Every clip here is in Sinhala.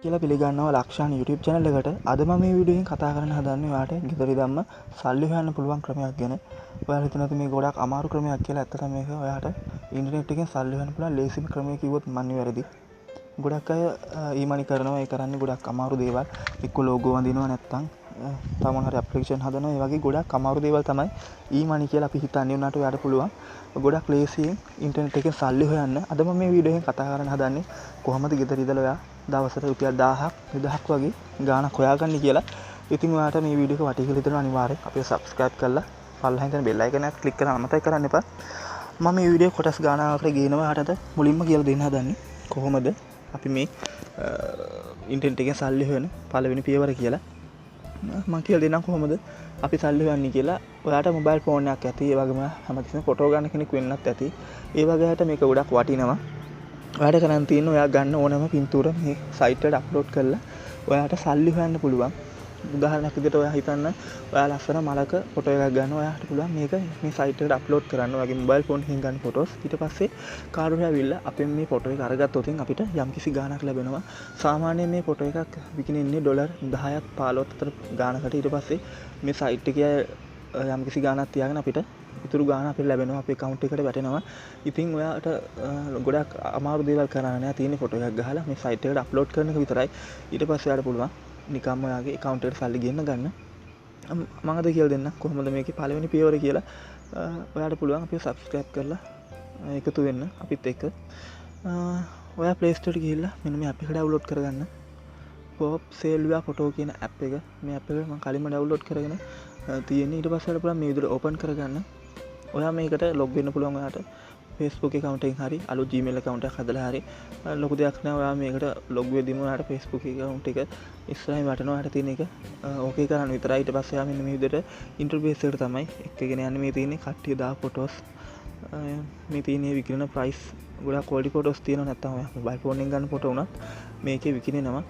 කියලා පිළිගන්නවා ලක්ෂාන් YouTube channel එකට. අද මම මේ වීඩියෝ එකෙන් කතා කරන්න හදන්නේ ඔයාලට ගෙදර ඉඳන්ම සල්ලි හොයන්න පුළුවන් ක්‍රමයක් ගැන. ඔයාලා හිතනවාද මේ ගොඩක් අමාරු ක්‍රමයක් කියලා? ඇත්තටම මේක ඔයාලට ඉන්ටර්නෙට් එකෙන් සල්ලි හොයන්න පුළුවන් ලේසිම ක්‍රමයක් කිව්වොත් මම නිවැරදි. ගොඩක් අය ඊමනි කරනවා. ඒ කරන්නේ ගොඩක් අමාරු දේවල්. එක්ක ලෝගෝ වඳිනවා නැත්තම් තමන් හරි ඇප්ලිකේෂන් හදනවා. ඒ වගේ ගොඩක් අමාරු දේවල් තමයි ඊමනි කියලා අපි හිතන්නේ. උනාට ඔයාලට පුළුවන් ගොඩක් ලේසියෙන් ඉන්ටර්නෙට් එකෙන් සල්ලි හොයන්න. අද මම මේ වීඩියෝ එකෙන් කතා කරන්න හදන්නේ කොහොමද ගෙදර ඉඳලා ඔයා දවසට රුපියල් 1000ක් 2000ක් වගේ ගාණක් හොයාගන්න කියලා. ඉතින් ඔයාලට මේ වීඩියෝ එක වටී කියලා හිතනවා අනිවාර්යෙන් අපිව subscribe කරලා පල්ලෙහාන් තියෙන bell icon එකත් click කරන්න අමතක කරන්න එපා. මම මේ වීඩියෝ කොටස් ගානකට ගේනවා. ඔයාලට මුලින්ම කියලා දෙන්න හදන්නේ කොහොමද අපි මේ ඉන්ටර්නෙට් එකෙන් සල්ලි හොයන පළවෙනි පියවර කියලා. මම කියලා දෙන්නම් කොහොමද අපි සල්ලි හොයන්නේ කියලා. ඔයාලට මොබයිල් ෆෝන් එකක් ඇති. ඒ වගේම හැමතිස්සෙම ෆොටෝ ගන්න කෙනෙක් වෙන්නත් ඇති. ඒ වගේට මේක ගොඩක් වටිනවා. ඔයාලට කරන්න තියෙන්නේ ඔයා ගන්න ඕනම පින්තූර මේ සයිට් එකට අප්ලෝඩ් කරලා ඔයාලට සල්ලි හොයන්න පුළුවන්. උදාහරණයක් විදිහට ඔයා හිතන්න ඔයා ලස්සන මලක ෆොටෝ එකක් ගන්නවා. ඔයාට පුළුවන් මේක මේ සයිට් එකට අප්ලෝඩ් කරන්න. ඔයාගේ මොබයිල් ෆෝන් එකෙන් ගන්න ෆොටෝස්. ඊට පස්සේ කාර්යය ඇවිල්ලා අපෙන් මේ ෆොටෝ එක අරගත්තොත් අපිට යම්කිසි ගාණක් ලැබෙනවා. සාමාන්‍යයෙන් මේ ෆොටෝ එකක් විකිනෙන්නේ ඩොලර් 10ක් 15ක් අතර ගාණකට. ඊට පස්සේ මේ සයිට් එකේ යම්කිසි ගාණක් තියාගෙන අපිට ඉතුරු ගාණ අපිට ලැබෙනවා. අපේ account එකට වැටෙනවා. ඉතින් ඔයාට ගොඩක් අමාරු දේවල් කරන්න නෑ. තියෙන්නේ ෆොටෝ එකක් ගහලා මේ සයිට් එකට අප්ලෝඩ් කරන එක විතරයි. ඊට පස්සේ ඔයාට පුළුවන් නිකම්ම ඔයාගේ account එකට සල්ලි ගෙන්න ගන්න. මම අද කියලා දෙන්න කොහොමද මේකේ පළවෙනි පියවර කියලා. ඔයාට පුළුවන් අපිව subscribe කරලා එකතු වෙන්න අපිත් එක්ක. ඔයා Play Store එකට ගිහිල්ලා මෙන්න මේ app එක download කරගන්න. Pop Selvia Photo කියන app එක. මේ app එක මම කලින්ම download කරගෙන තියෙන්නේ. ඊට පස්සේ ඔයාලා පුළුවන් මේ විදිහට open කරගන්න. ඔයා මේකට log වෙන්න පුළුවන්. ඔයාට Facebook account එකෙන් හරි අලුත් Gmail account එකක් හදලා හරි ලොකු දෙයක් නෑ. ඔයා මේකට log වෙද්දිම ඔයාට Facebook account එක ඉස්සරහින් වටනවා. ඔයාට තියෙන එක ඕකේ කරන්න විතරයි. ඊට පස්සේ ඔයා මෙන්න මේ විදිහට interface එකට තමයි එක්කගෙන යන්නේ. මේ තියෙන්නේ කට්ටිය දා photos. මේ තියෙන්නේ විකිනෙන price ගොඩක් quality photos තියෙනවා. නැත්තම් ඔයා mobile phone එකෙන් ගන්න photo උනත් මේකේ විකිනෙනවා.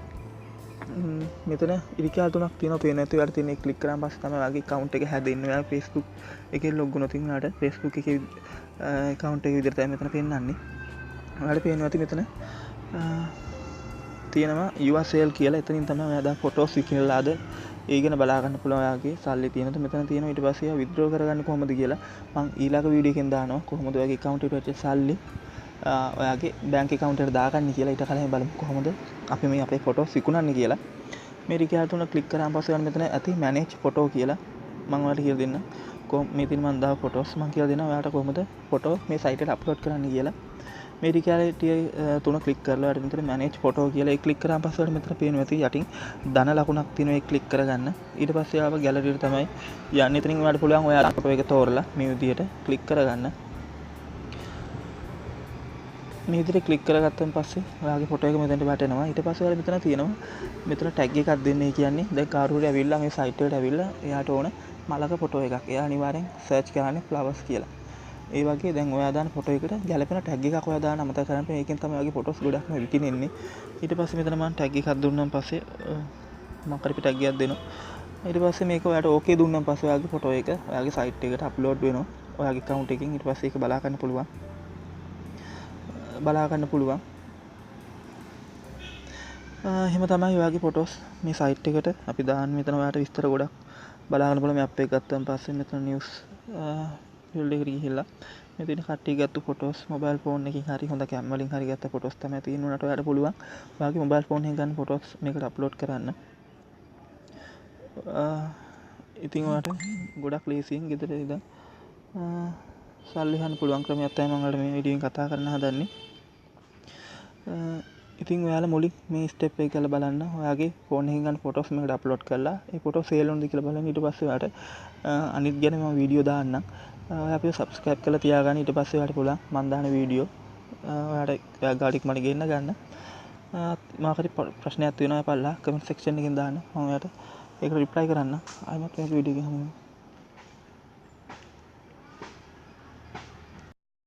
මෙතන ඉරිකල් තුනක් තියෙනවා. පේන්නේ නැති ඔයාලට තියෙන එක ක්ලික් කරාන් පස්සේ තමයි ඔයාගේ account එක හැදෙන්නේ. ඔයා Facebook එකේ log වුණොත් ඉන්නට Facebook එකේ account එක විදිහට තමයි මෙතන පෙන්නන්නේ. ඔයාලට පේනවා ඇති මෙතන තියෙනවා your sale කියලා. එතනින් තමයි ඔයා දා photos විකිනලාද ඒ ගැන බලා ගන්න පුළුවන්. ඔයාගේ සල්ලි තියෙනද මෙතන තියෙනවා. ඊට පස්සේ ඔයා withdraw කරගන්නේ කොහොමද කියලා මම ඊළඟ වීඩියෝ එකෙන් දානවා. කොහොමද ඔයාගේ account එකට වැටෙච්ච සල්ලි ඔයාගේ බැංක් account එකට දාගන්නේ කියලා. ඊට කලින් බලමු කොහොමද අපි මේ අපේ photos විකුණන්නේ කියලා. මේ රිකැල් තුන ක්ලික් කරාන් පස්සේ ඔයාලා මෙතන ඇති manage photo කියලා මම ඔයාලට කියලා දෙන්නම්. මේ තියෙන මම 10 photos මම කියලා දෙනවා ඔයාලට කොහොමද photo මේ site එකට upload කරන්න කියලා. මේ රිකැලිටි තුන ක්ලික් කරලා ඔයාලට මෙතන manage photo කියලා ඒ ක්ලික් කරාන් පස්සේ ඔයාලට මෙතන පේනවා ඇති යටින් ධන ලකුණක් තියෙනවා. ඒ ක්ලික් කරගන්න. ඊට පස්සේ ආව gallery එකට තමයි යන්නේ. එතනින් ඔයාලට පුළුවන් ඔයාලා photo එක තෝරලා මේ විදිහට ක්ලික් කරගන්න. මේ විදිහට ක්ලික් කරගත්තන් පස්සේ ඔයාගේ ෆොටෝ එක මෙතනට වැටෙනවා. ඊට පස්සේ ඔයාලා මෙතන තියෙනවා මෙතන ටැග් එකක් දෙන්නේ. කියන්නේ දැන් කාරුවරේ ඇවිල්ලා මේ සයිට් එකට ඇවිල්ලා එයාට ඕන මලක ෆොටෝ එකක්. එයා අනිවාර්යෙන් සර්ච් කරන්නේ flowers කියලා. ඒ වගේ දැන් ඔයා දාන ෆොටෝ එකට ගැලපෙන ටැග් එකක් ඔයා දාන්න අමතක කරන්න. මේකෙන් තමයි ඔයාගේ ෆොටෝස් ගොඩක්ම විකිනෙන්නේ. ඊට පස්සේ මෙතන මම ටැග් එකක් දුන්නාන් පස්සේ මම කරපි ටැග් එකක් දෙනවා. ඊට පස්සේ මේක ඔයාට ඕකේ දුන්නාන් පස්සේ ඔයාගේ ෆොටෝ එක ඔයාගේ සයිට් එකට අප්ලෝඩ් වෙනවා. ඔයාගේ account එකකින්. ඊට පස්සේ ඒක බලා ගන්න පුළුවන්. එහෙම තමයි ඔයාගේ ෆොටෝස් මේ සයිට් එකට අපි දාන්නේ. මෙතන ඔයාට විස්තර ගොඩක් බලා ගන්න පුළුවන්. මේ app එක ගත්තන් පස්සේ මෙතන news field එකට ගිහිල්ලා මේ තියෙන කට්ටිය ගත්ත ෆොටෝස් මොබයිල් ෆෝන් එකකින් හරි හොඳ කැම් වලින් හරි ගත්ත ෆොටෝස් තමයි තියෙන්නේ. උනට ඔයාට පුළුවන් ඔයාගේ මොබයිල් ෆෝන් එකෙන් ගන්න ෆොටෝස් මේකට අප්ලෝඩ් කරන්න. ඉතින් ඔයාට ගොඩක් ලේසියෙන් ගෙදර ඉඳන් සල්ලි හොයන්න පුළුවන් ක්‍රමයක් තමයි මම ඔයාලට මේ වීඩියෝ එකෙන් කතා කරන්න හදන්නේ. ඉතින් ඔයාලා මුලින් මේ ස්ටෙප් එක කරලා බලන්න. ඔයාගේ ෆෝන් එකෙන් ගන්න ෆොටෝස් මේකට අප්ලෝඩ් කරලා ඒ ෆොටෝ සේල් වුණාද කියලා බලන්න. ඊට පස්සේ ඔයාට අනිත් ගැන මම වීඩියෝ දාන්නම්. ඔයා අපිව subscribe කරලා තියාගන්න. ඊට පස්සේ ඔයාට පුළුවන් මම දාන වීඩියෝ ඔයාට ගාඩික් මට ගෙන්න ගන්න. මාකට ප්‍රශ්නයක් තියෙනවා පල්ලා කමෙන්ට් සෙක්ෂන් එකෙන් දාන්න. මම ඔයාට ඒකට රිප්ලයි කරන්න. ආයෙත් මේ වීඩියෝ එක හමුවෙමු.